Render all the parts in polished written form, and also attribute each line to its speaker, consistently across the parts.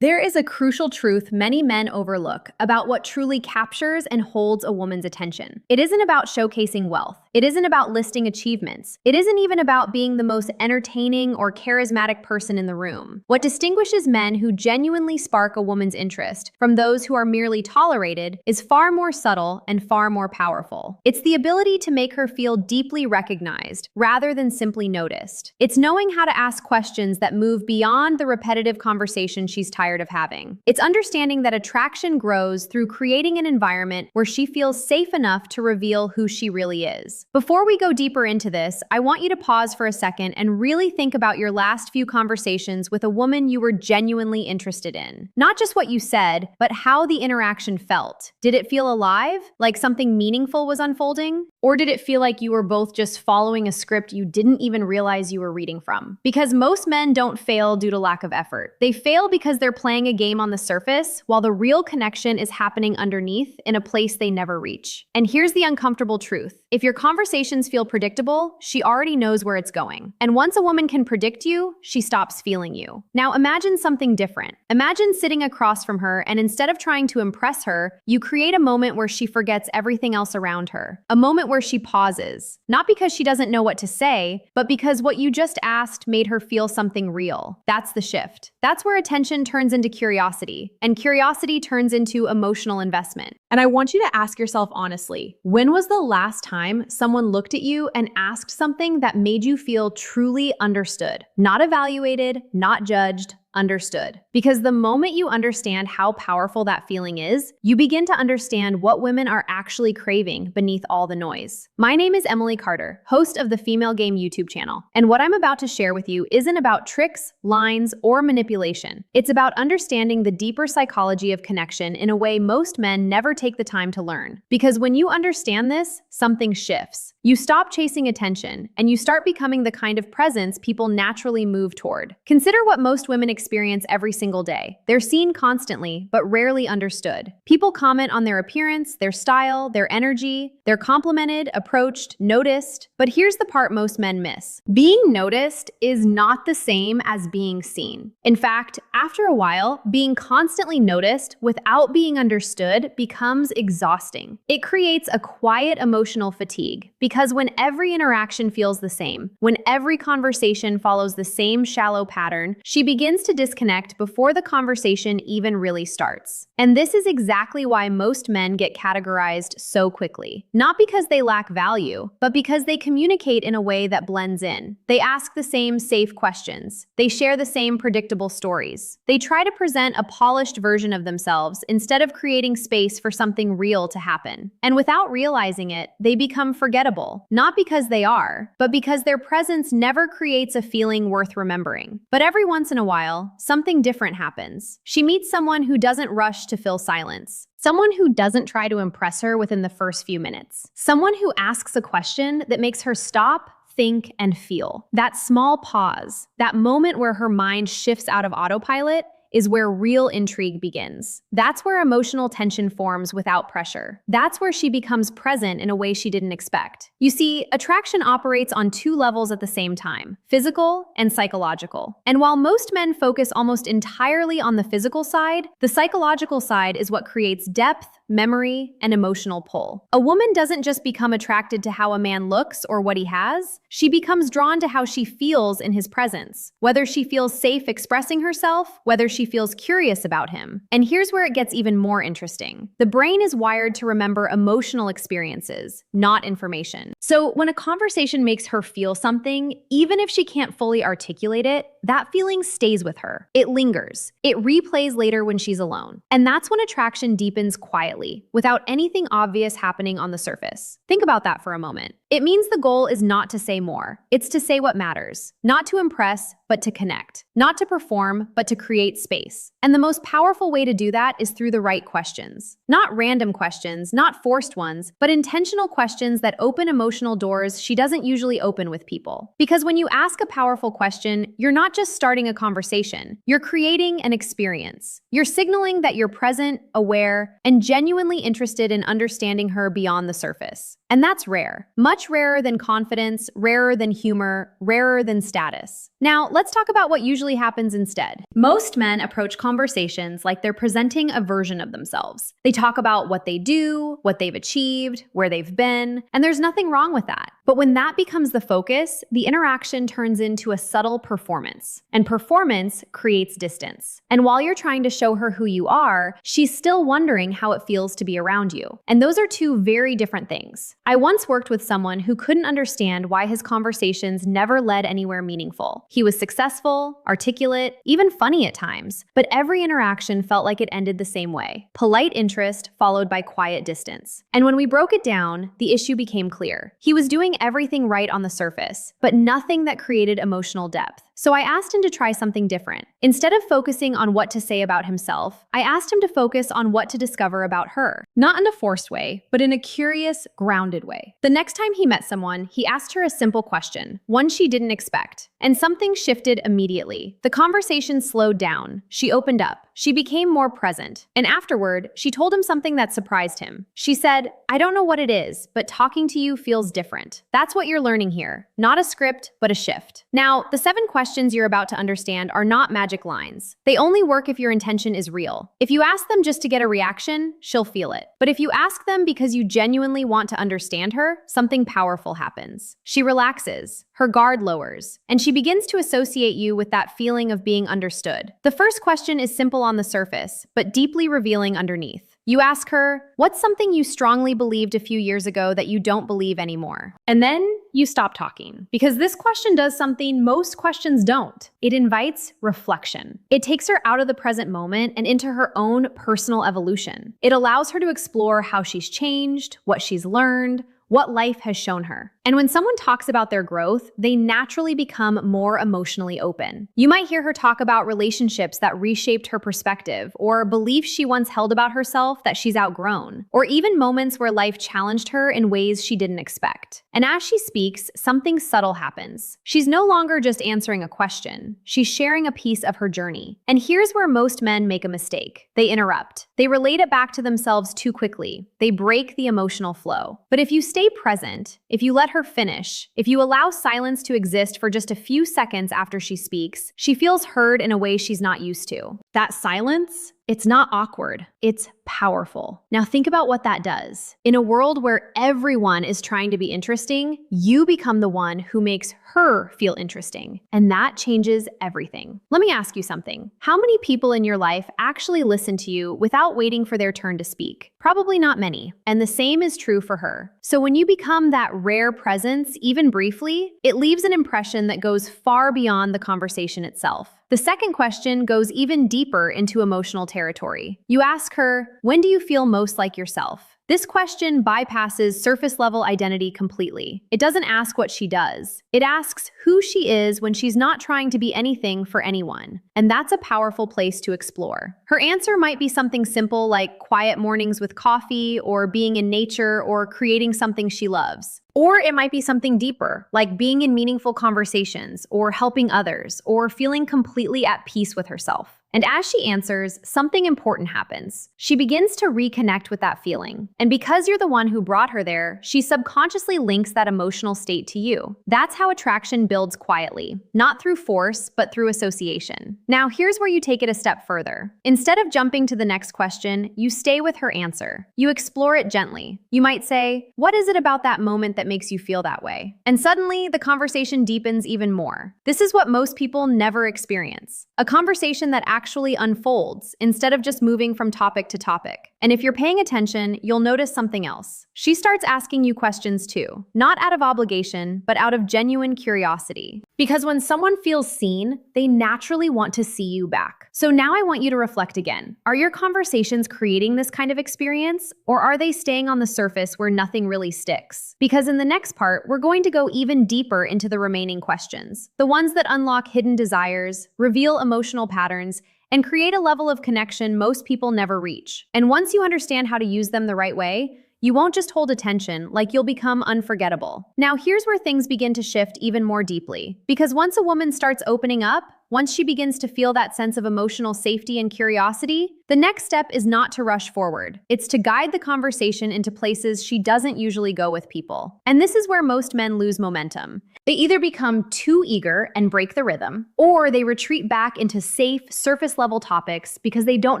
Speaker 1: There is a crucial truth many men overlook about what truly captures and holds a woman's attention. It isn't about showcasing wealth. It isn't about listing achievements. It isn't even about being the most entertaining or charismatic person in the room. What distinguishes men who genuinely spark a woman's interest from those who are merely tolerated is far more subtle and far more powerful. It's the ability to make her feel deeply recognized rather than simply noticed. It's knowing how to ask questions that move beyond the repetitive conversation she's tired of having. It's understanding that attraction grows through creating an environment where she feels safe enough to reveal who she really is. Before we go deeper into this, I want you to pause for a second and really think about your last few conversations with a woman you were genuinely interested in. Not just what you said, but how the interaction felt. Did it feel alive, like something meaningful was unfolding? Or did it feel like you were both just following a script you didn't even realize you were reading from? Because most men don't fail due to lack of effort. They fail because they're playing a game on the surface, while the real connection is happening underneath in a place they never reach. And here's the uncomfortable truth. If your conversations feel predictable, she already knows where it's going. And once a woman can predict you, she stops feeling you. Now imagine something different. Imagine sitting across from her, and instead of trying to impress her, you create a moment where she forgets everything else around her. A moment where she pauses. Not because she doesn't know what to say, but because what you just asked made her feel something real. That's the shift. That's where attention turns into curiosity, and curiosity turns into emotional investment. And I want you to ask yourself honestly, when was the last time someone looked at you and asked something that made you feel truly understood? Not evaluated, not judged, understood. Because the moment you understand how powerful that feeling is, you begin to understand what women are actually craving beneath all the noise. My name is Emily Carter, host of the Female Game YouTube channel, and what I'm about to share with you isn't about tricks, lines, or manipulation. It's about understanding the deeper psychology of connection in a way most men never take the time to learn. Because when you understand this, something shifts. You stop chasing attention, and you start becoming the kind of presence people naturally move toward. Consider what most women experience every single day. They're seen constantly, but rarely understood. People comment on their appearance, their style, their energy. They're complimented, approached, noticed. But here's the part most men miss. Being noticed is not the same as being seen. In fact, after a while, being constantly noticed without being understood becomes exhausting. It creates a quiet emotional fatigue, because when every interaction feels the same, when every conversation follows the same shallow pattern, she begins to disconnect before the conversation even really starts. And this is exactly why most men get categorized so quickly. Not because they lack value, but because they communicate in a way that blends in. They ask the same safe questions. They share the same predictable stories. They try to present a polished version of themselves instead of creating space for something real to happen. And without realizing it, they become forgettable. Not because they are, but because their presence never creates a feeling worth remembering. But every once in a while, something different happens. She meets someone who doesn't rush to fill silence. Someone who doesn't try to impress her within the first few minutes. Someone who asks a question that makes her stop, think, and feel. That small pause, that moment where her mind shifts out of autopilot, is where real intrigue begins. That's where emotional tension forms without pressure. That's where she becomes present in a way she didn't expect. You see, attraction operates on two levels at the same time: physical and psychological. And while most men focus almost entirely on the physical side, the psychological side is what creates depth, memory, and emotional pull. A woman doesn't just become attracted to how a man looks or what he has, she becomes drawn to how she feels in his presence. Whether she feels safe expressing herself, whether she feels curious about him. And here's where it gets even more interesting. The brain is wired to remember emotional experiences, not information. So when a conversation makes her feel something, even if she can't fully articulate it, that feeling stays with her. It lingers. It replays later when she's alone. And that's when attraction deepens quietly, without anything obvious happening on the surface. Think about that for a moment. It means the goal is not to say more. It's to say what matters. Not to impress, but to connect. Not to perform, but to create space. And the most powerful way to do that is through the right questions. Not random questions, not forced ones, but intentional questions that open emotional doors she doesn't usually open with people. Because when you ask a powerful question, you're not just starting a conversation. You're creating an experience. You're signaling that you're present, aware, and genuinely interested in understanding her beyond the surface. And that's rare. Much rarer than confidence, rarer than humor, rarer than status. Now, let's talk about what usually happens instead. Most men approach conversations like they're presenting a version of themselves. They talk about what they do, what they've achieved, where they've been, and there's nothing wrong with that. But when that becomes the focus, the interaction turns into a subtle performance. And performance creates distance. And while you're trying to show her who you are, she's still wondering how it feels to be around you. And those are two very different things. I once worked with someone who couldn't understand why his conversations never led anywhere meaningful. He was successful, articulate, even funny at times, but every interaction felt like it ended the same way. Polite interest followed by quiet distance. And when we broke it down, the issue became clear. He was doing everything right on the surface, but nothing that created emotional depth. So I asked him to try something different. Instead of focusing on what to say about himself, I asked him to focus on what to discover about her. Not in a forced way, but in a curious, grounded way. The next time he met someone, he asked her a simple question, one she didn't expect. And something shifted immediately. The conversation slowed down. She opened up. She became more present. And afterward, she told him something that surprised him. She said, "I don't know what it is, but talking to you feels different." That's what you're learning here. Not a script, but a shift. Now, the 7 questions you're about to understand are not magic lines. They only work if your intention is real. If you ask them just to get a reaction, she'll feel it. But if you ask them because you genuinely want to understand her, something powerful happens. She relaxes, her guard lowers, and she begins to associate you with that feeling of being understood. The first question is simple on the surface, but deeply revealing underneath. You ask her, what's something you strongly believed a few years ago that you don't believe anymore? And then you stop talking. Because this question does something most questions don't. It invites reflection. It takes her out of the present moment and into her own personal evolution. It allows her to explore how she's changed, what she's learned, what life has shown her. And when someone talks about their growth, they naturally become more emotionally open. You might hear her talk about relationships that reshaped her perspective, or beliefs she once held about herself that she's outgrown, or even moments where life challenged her in ways she didn't expect. And as she speaks, something subtle happens. She's no longer just answering a question. She's sharing a piece of her journey. And here's where most men make a mistake. They interrupt. They relate it back to themselves too quickly. They break the emotional flow. But if you stay present, if you let her finish, if you allow silence to exist for just a few seconds after she speaks, she feels heard in a way she's not used to. That silence, it's not awkward, it's powerful. Now think about what that does. In a world where everyone is trying to be interesting, you become the one who makes her feel interesting. And that changes everything. Let me ask you something. How many people in your life actually listen to you without waiting for their turn to speak? Probably not many. And the same is true for her. So when you become that rare presence, even briefly, it leaves an impression that goes far beyond the conversation itself. The second question goes even deeper into emotional territory. You ask her, when do you feel most like yourself? This question bypasses surface-level identity completely. It doesn't ask what she does. It asks who she is when she's not trying to be anything for anyone. And that's a powerful place to explore. Her answer might be something simple like quiet mornings with coffee, or being in nature, or creating something she loves. Or it might be something deeper, like being in meaningful conversations, or helping others, or feeling completely at peace with herself. And as she answers, something important happens. She begins to reconnect with that feeling. And because you're the one who brought her there, she subconsciously links that emotional state to you. That's how attraction builds quietly, not through force, but through association. Now, here's where you take it a step further. Instead of jumping to the next question, you stay with her answer. You explore it gently. You might say, what is it about that moment that makes you feel that way? And suddenly, the conversation deepens even more. This is what most people never experience. A conversation that actually unfolds instead of just moving from topic to topic. And if you're paying attention, you'll notice something else. She starts asking you questions too, not out of obligation, but out of genuine curiosity. Because when someone feels seen, they naturally want to see you back. So now I want you to reflect again. Are your conversations creating this kind of experience, or are they staying on the surface where nothing really sticks? Because in the next part, we're going to go even deeper into the remaining questions, the ones that unlock hidden desires, reveal emotional patterns, and create a level of connection most people never reach. And once you understand how to use them the right way, You won't just hold attention, like you'll become unforgettable. Now, here's where things begin to shift even more deeply. Because once a woman starts opening up, once she begins to feel that sense of emotional safety and curiosity, the next step is not to rush forward. It's to guide the conversation into places she doesn't usually go with people. And this is where most men lose momentum. They either become too eager and break the rhythm, or they retreat back into safe, surface-level topics because they don't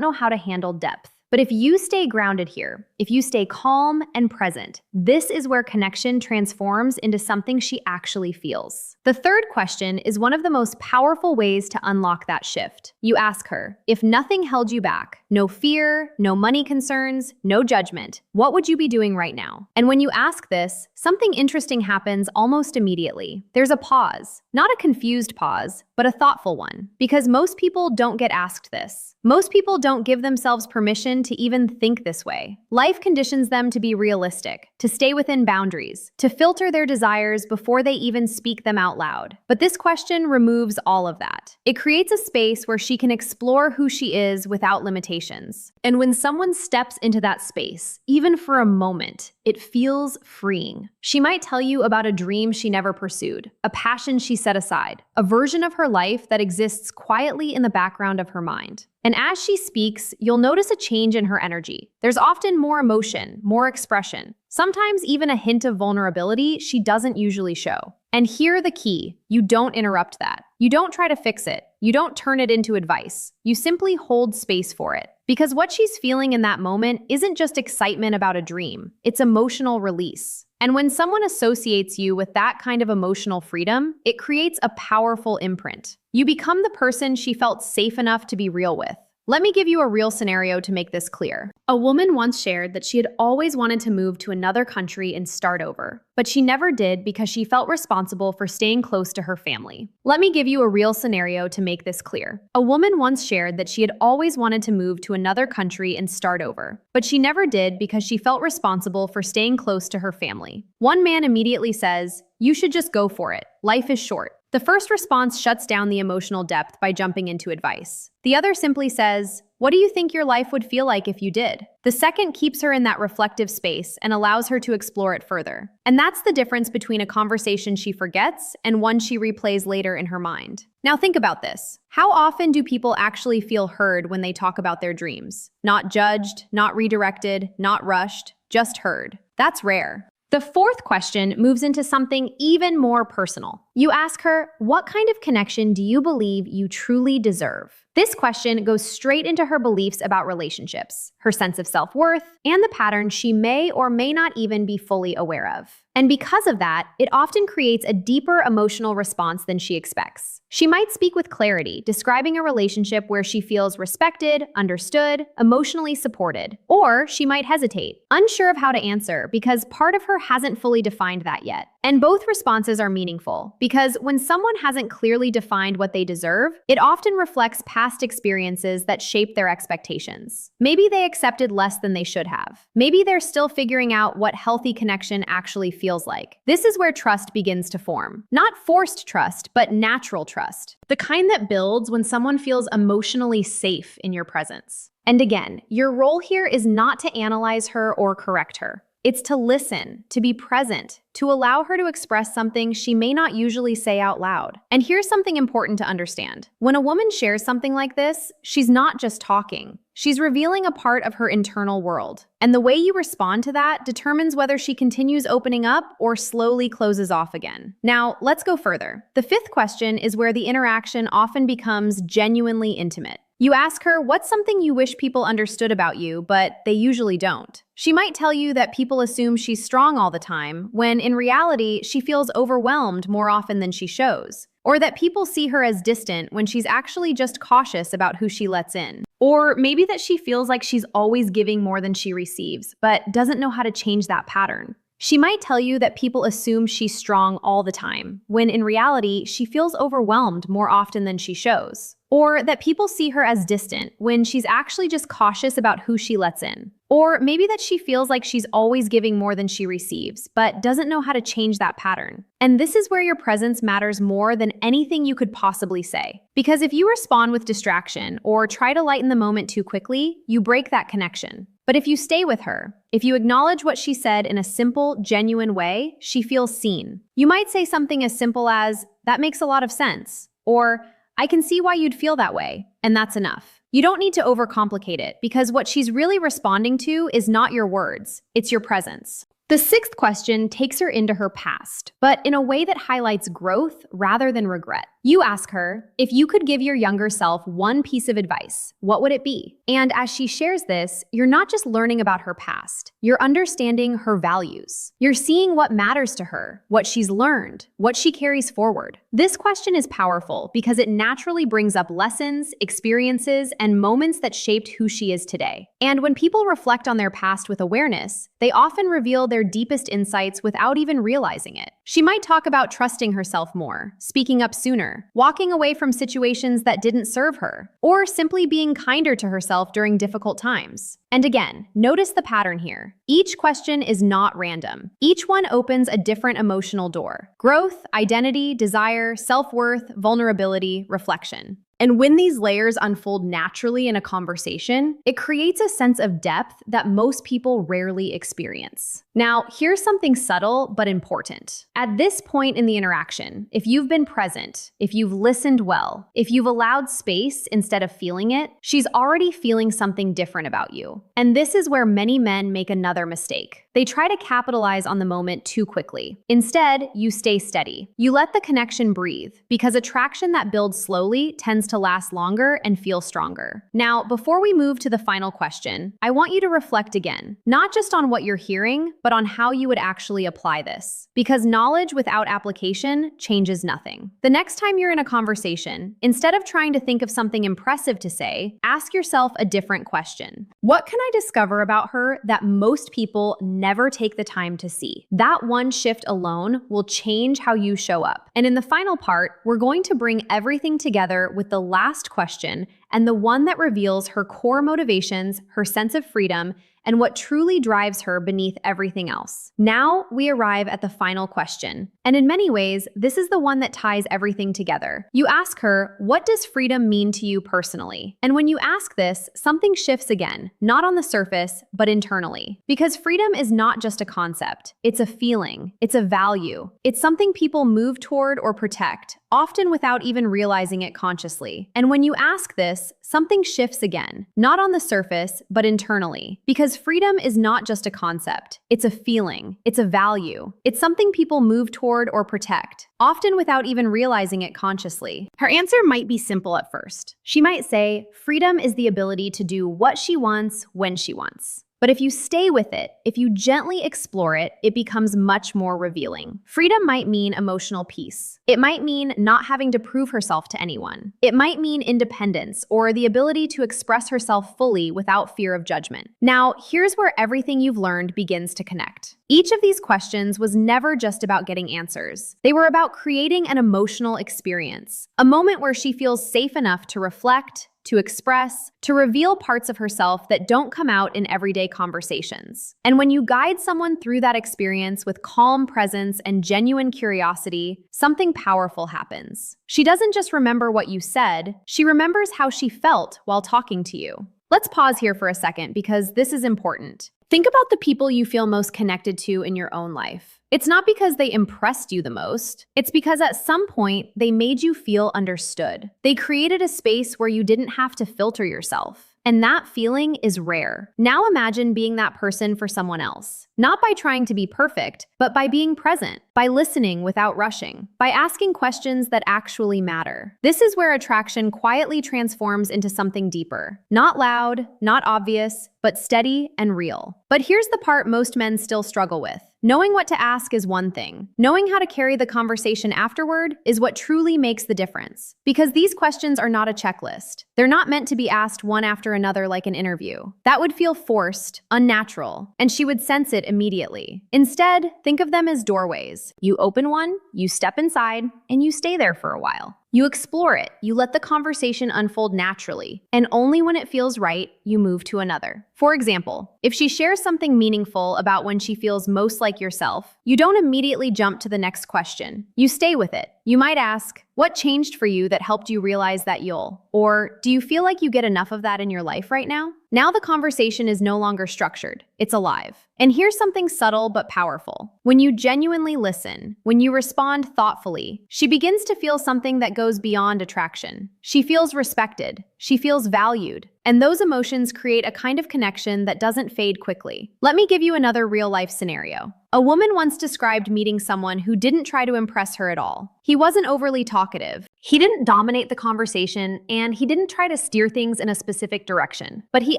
Speaker 1: know how to handle depth. But if you stay grounded here, if you stay calm and present, this is where connection transforms into something she actually feels. The third question is one of the most powerful ways to unlock that shift. You ask her, if nothing held you back, no fear, no money concerns, no judgment, what would you be doing right now? And when you ask this, something interesting happens almost immediately. There's a pause, not a confused pause, but a thoughtful one. Because most people don't get asked this. Most people don't give themselves permission to even think this way. Life conditions them to be realistic, to stay within boundaries, to filter their desires before they even speak them out loud. But this question removes all of that. It creates a space where she can explore who she is without limitations. And when someone steps into that space, even for a moment, it feels freeing. She might tell you about a dream she never pursued, a passion she set aside, a version of her life that exists quietly in the background of her mind. And as she speaks, you'll notice a change in her energy. There's often more emotion, more expression, sometimes even a hint of vulnerability she doesn't usually show. And here the key, you don't interrupt that. You don't try to fix it. You don't turn it into advice. You simply hold space for it. Because what she's feeling in that moment isn't just excitement about a dream, it's emotional release. And when someone associates you with that kind of emotional freedom, it creates a powerful imprint. You become the person she felt safe enough to be real with. Let me give you a real scenario to make this clear. A woman once shared that she had always wanted to move to another country and start over, but she never did because she felt responsible for staying close to her family. Let me give you a real scenario to make this clear. A woman once shared that she had always wanted to move to another country and start over, but she never did because she felt responsible for staying close to her family. One man immediately says, "You should just go for it. Life is short." The first response shuts down the emotional depth by jumping into advice. The other simply says, "What do you think your life would feel like if you did?" The second keeps her in that reflective space and allows her to explore it further. And that's the difference between a conversation she forgets and one she replays later in her mind. Now think about this. How often do people actually feel heard when they talk about their dreams? Not judged, not redirected, not rushed, just heard. That's rare. The fourth question moves into something even more personal. You ask her, what kind of connection do you believe you truly deserve? This question goes straight into her beliefs about relationships, her sense of self-worth, and the patterns she may or may not even be fully aware of. And because of that, it often creates a deeper emotional response than she expects. She might speak with clarity, describing a relationship where she feels respected, understood, emotionally supported. Or she might hesitate, unsure of how to answer because part of her hasn't fully defined that yet. And both responses are meaningful because when someone hasn't clearly defined what they deserve, it often reflects past experiences that shape their expectations. Maybe they accepted less than they should have. Maybe they're still figuring out what healthy connection actually feels like. This is where trust begins to form. Not forced trust, but natural trust. The kind that builds when someone feels emotionally safe in your presence. And again, your role here is not to analyze her or correct her. It's to listen, to be present, to allow her to express something she may not usually say out loud. And here's something important to understand. When a woman shares something like this, she's not just talking. She's revealing a part of her internal world. And the way you respond to that determines whether she continues opening up or slowly closes off again. Now, let's go further. The fifth question is where the interaction often becomes genuinely intimate. You ask her, what's something you wish people understood about you, but they usually don't? She might tell you that people assume she's strong all the time, when in reality, she feels overwhelmed more often than she shows. Or that people see her as distant when she's actually just cautious about who she lets in. Or maybe that she feels like she's always giving more than she receives, but doesn't know how to change that pattern. She might tell you that people assume she's strong all the time, when in reality, she feels overwhelmed more often than she shows. Or that people see her as distant, when she's actually just cautious about who she lets in. Or maybe that she feels like she's always giving more than she receives, but doesn't know how to change that pattern. And this is where your presence matters more than anything you could possibly say. Because if you respond with distraction or try to lighten the moment too quickly, you break that connection. But if you stay with her, if you acknowledge what she said in a simple, genuine way, she feels seen. You might say something as simple as, "That makes a lot of sense," or "I can see why you'd feel that way," and that's enough. You don't need to overcomplicate it because what she's really responding to is not your words, it's your presence. The sixth question takes her into her past, but in a way that highlights growth rather than regret. You ask her, if you could give your younger self one piece of advice, what would it be? And as she shares this, you're not just learning about her past, you're understanding her values. You're seeing what matters to her, what she's learned, what she carries forward. This question is powerful because it naturally brings up lessons, experiences, and moments that shaped who she is today. And when people reflect on their past with awareness, they often reveal their deepest insights without even realizing it. She might talk about trusting herself more, speaking up sooner, walking away from situations that didn't serve her, or simply being kinder to herself during difficult times. And again, notice the pattern here. Each question is not random. Each one opens a different emotional door: growth, identity, desire, self-worth, vulnerability, reflection. And when these layers unfold naturally in a conversation, it creates a sense of depth that most people rarely experience. Now, here's something subtle but important. At this point in the interaction, if you've been present, if you've listened well, if you've allowed space instead of feeling it, she's already feeling something different about you. And this is where many men make another mistake. They try to capitalize on the moment too quickly. Instead, you stay steady. You let the connection breathe, because attraction that builds slowly tends to last longer and feel stronger. Now, before we move to the final question, I want you to reflect again, not just on what you're hearing, but on how you would actually apply this. Because knowledge without application changes nothing. The next time you're in a conversation, instead of trying to think of something impressive to say, ask yourself a different question. What can I discover about her that most people never take the time to see? That one shift alone will change how you show up. And in the final part, we're going to bring everything together with the last question, and the one that reveals her core motivations, her sense of freedom, and what truly drives her beneath everything else. Now we arrive at the final question. And in many ways, this is the one that ties everything together. You ask her, what does freedom mean to you personally? And when you ask this, something shifts again, not on the surface, but internally. Because freedom is not just a concept, it's a feeling, it's a value. It's something people move toward or protect, often without even realizing it consciously. And when you ask this, something shifts again, not on the surface, but internally. Because freedom is not just a concept, it's a feeling, it's a value. It's something people move toward or protect, often without even realizing it consciously. Her answer might be simple at first. She might say, freedom is the ability to do what she wants when she wants. But if you stay with it, if you gently explore it, it becomes much more revealing. Freedom might mean emotional peace. It might mean not having to prove herself to anyone. It might mean independence or the ability to express herself fully without fear of judgment. Now, here's where everything you've learned begins to connect. Each of these questions was never just about getting answers. They were about creating an emotional experience, a moment where she feels safe enough to reflect, to express, to reveal parts of herself that don't come out in everyday conversations. And when you guide someone through that experience with calm presence and genuine curiosity, something powerful happens. She doesn't just remember what you said, she remembers how she felt while talking to you. Let's pause here for a second because this is important. Think about the people you feel most connected to in your own life. It's not because they impressed you the most. It's because at some point, they made you feel understood. They created a space where you didn't have to filter yourself. And that feeling is rare. Now imagine being that person for someone else. Not by trying to be perfect, but by being present, by listening without rushing, by asking questions that actually matter. This is where attraction quietly transforms into something deeper. Not loud, not obvious, but steady and real. But here's the part most men still struggle with. Knowing what to ask is one thing. Knowing how to carry the conversation afterward is what truly makes the difference. Because these questions are not a checklist. They're not meant to be asked one after another like an interview. That would feel forced, unnatural, and she would sense it immediately. Instead, think of them as doorways. You open one, you step inside, and you stay there for a while. You explore it, you let the conversation unfold naturally, and only when it feels right, you move to another. For example, if she shares something meaningful about when she feels most like yourself, you don't immediately jump to the next question. You stay with it. You might ask, what changed for you that helped you realize that you'll? Or do you feel like you get enough of that in your life right now? Now the conversation is no longer structured, it's alive. And here's something subtle but powerful. When you genuinely listen, when you respond thoughtfully, she begins to feel something that goes beyond attraction. She feels respected, she feels valued, and those emotions create a kind of connection that doesn't fade quickly. Let me give you another real-life scenario. A woman once described meeting someone who didn't try to impress her at all. He wasn't overly talkative. He didn't dominate the conversation, and he didn't try to steer things in a specific direction. But he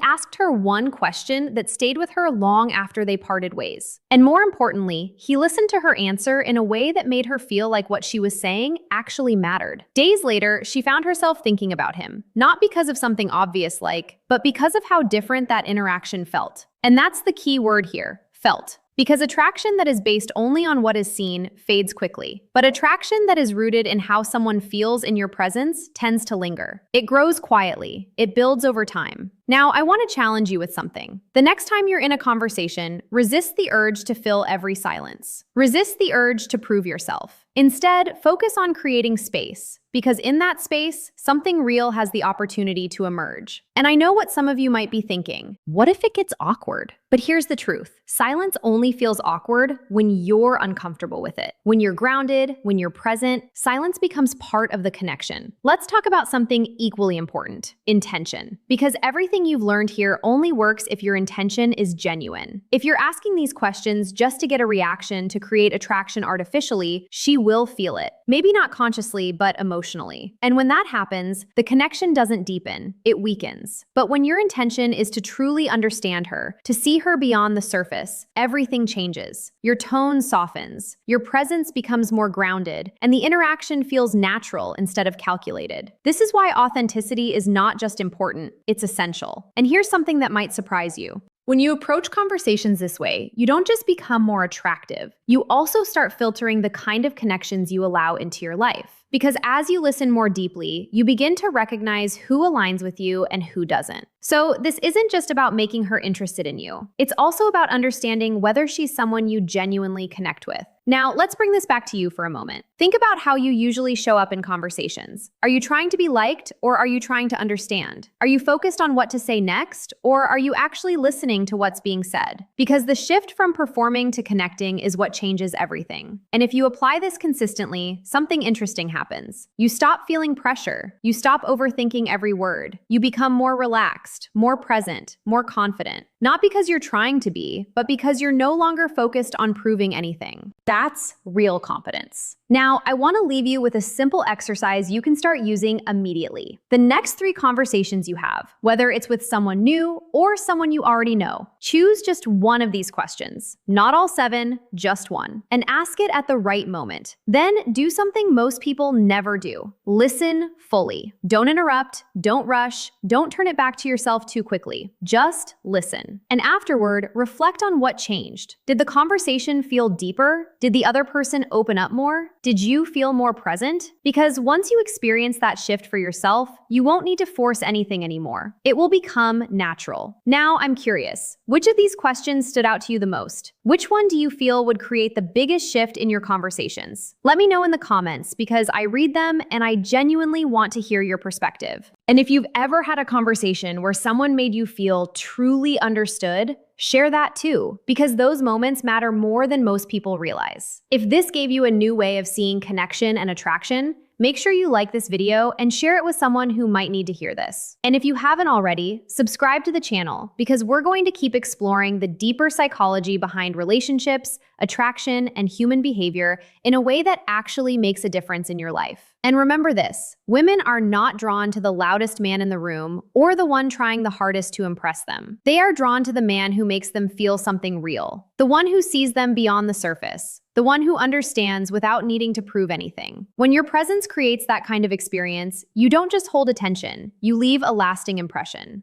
Speaker 1: asked her one question that stayed with her long after they parted ways. And more importantly, he listened to her answer in a way that made her feel like what she was saying actually mattered. Days later, she found herself thinking about him, not because of something obvious but because of how different that interaction felt. And that's the key word here, felt. Because attraction that is based only on what is seen fades quickly. But attraction that is rooted in how someone feels in your presence tends to linger. It grows quietly. It builds over time. Now, I want to challenge you with something. The next time you're in a conversation, resist the urge to fill every silence. Resist the urge to prove yourself. Instead, focus on creating space, because in that space, something real has the opportunity to emerge. And I know what some of you might be thinking. What if it gets awkward? But here's the truth. Silence only feels awkward when you're uncomfortable with it. When you're grounded, when you're present, silence becomes part of the connection. Let's talk about something equally important, intention. Because everything you've learned here only works if your intention is genuine. If you're asking these questions just to get a reaction to create attraction artificially, she will feel it. Maybe not consciously, but emotionally. And when that happens, the connection doesn't deepen, it weakens. But when your intention is to truly understand her, to see her beyond the surface, everything changes. Your tone softens, your presence becomes more grounded, and the interaction feels natural instead of calculated. This is why authenticity is not just important, it's essential. And here's something that might surprise you. When you approach conversations this way, you don't just become more attractive, you also start filtering the kind of connections you allow into your life. Because as you listen more deeply, you begin to recognize who aligns with you and who doesn't. So this isn't just about making her interested in you. It's also about understanding whether she's someone you genuinely connect with. Now, let's bring this back to you for a moment. Think about how you usually show up in conversations. Are you trying to be liked, or are you trying to understand? Are you focused on what to say next, or are you actually listening to what's being said? Because the shift from performing to connecting is what changes everything. And if you apply this consistently, something interesting happens. You stop feeling pressure. You stop overthinking every word. You become more relaxed, more present, more confident. Not because you're trying to be, but because you're no longer focused on proving anything. That's real confidence. Now, I want to leave you with a simple exercise you can start using immediately. The next 3 conversations you have, whether it's with someone new or someone you already know, choose just one of these questions. Not all 7, just one. And ask it at the right moment. Then do something most people never do. Listen fully. Don't interrupt, don't rush, don't turn it back to yourself too quickly. Just listen. And afterward, reflect on what changed. Did the conversation feel deeper? Did the other person open up more? Did you feel more present? Because once you experience that shift for yourself, you won't need to force anything anymore. It will become natural. Now, I'm curious, which of these questions stood out to you the most? Which one do you feel would create the biggest shift in your conversations? Let me know in the comments, because I read them and I genuinely want to hear your perspective. And if you've ever had a conversation where someone made you feel truly understood, share that too, because those moments matter more than most people realize. If this gave you a new way of seeing connection and attraction, make sure you like this video and share it with someone who might need to hear this. And if you haven't already, subscribe to the channel, because we're going to keep exploring the deeper psychology behind relationships, attraction, and human behavior in a way that actually makes a difference in your life. And remember this, women are not drawn to the loudest man in the room or the one trying the hardest to impress them. They are drawn to the man who makes them feel something real, the one who sees them beyond the surface, the one who understands without needing to prove anything. When your presence creates that kind of experience, you don't just hold attention, you leave a lasting impression.